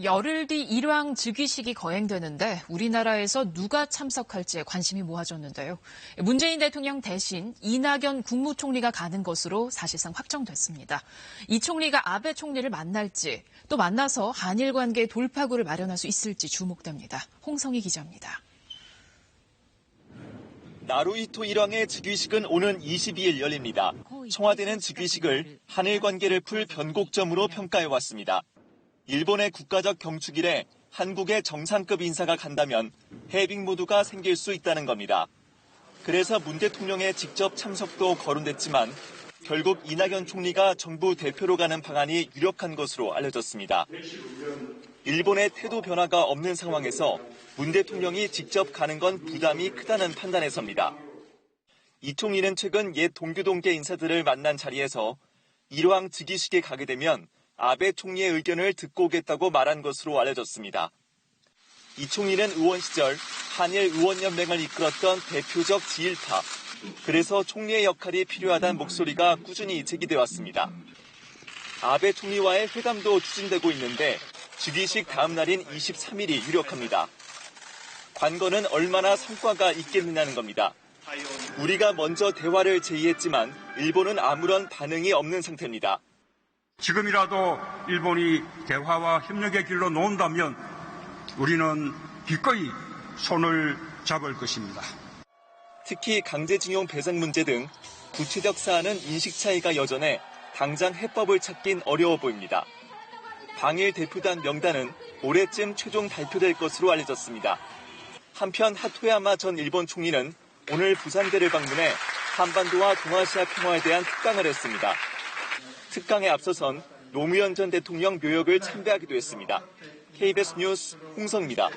열흘 뒤 일왕 즉위식이 거행되는데 우리나라에서 누가 참석할지에 관심이 모아졌는데요. 문재인 대통령 대신 이낙연 국무총리가 가는 것으로 사실상 확정됐습니다. 이 총리가 아베 총리를 만날지 또 만나서 한일 관계 돌파구를 마련할 수 있을지 주목됩니다. 홍성희 기자입니다. 나루히토 일왕의 즉위식은 오는 22일 열립니다. 청와대는 즉위식을 한일 관계를 풀 변곡점으로 평가해왔습니다. 일본의 국가적 경축일에 한국의 정상급 인사가 간다면 해빙 모드가 생길 수 있다는 겁니다. 그래서 문 대통령의 직접 참석도 거론됐지만 결국 이낙연 총리가 정부 대표로 가는 방안이 유력한 것으로 알려졌습니다. 일본의 태도 변화가 없는 상황에서 문 대통령이 직접 가는 건 부담이 크다는 판단에 섭니다. 이 총리는 최근 옛 동교동계 인사들을 만난 자리에서 일왕 즉위식에 가게 되면 아베 총리의 의견을 듣고 오겠다고 말한 것으로 알려졌습니다. 이 총리는 의원 시절 한일 의원연맹을 이끌었던 대표적 지일파, 그래서 총리의 역할이 필요하다는 목소리가 꾸준히 제기돼 왔습니다. 아베 총리와의 회담도 추진되고 있는데 즉위식 다음 날인 23일이 유력합니다. 관건은 얼마나 성과가 있겠느냐는 겁니다. 우리가 먼저 대화를 제의했지만 일본은 아무런 반응이 없는 상태입니다. 지금이라도 일본이 대화와 협력의 길로 놓은다면 우리는 기꺼이 손을 잡을 것입니다. 특히 강제징용 배상 문제 등 구체적 사안은 인식 차이가 여전해 당장 해법을 찾긴 어려워 보입니다. 방일 대표단 명단은 올해쯤 최종 발표될 것으로 알려졌습니다. 한편 하토야마 전 일본 총리는 오늘 부산대를 방문해 한반도와 동아시아 평화에 대한 특강을 했습니다. 특강에 앞서선 노무현 전 대통령 묘역을 참배하기도 했습니다. KBS 뉴스 홍성입니다.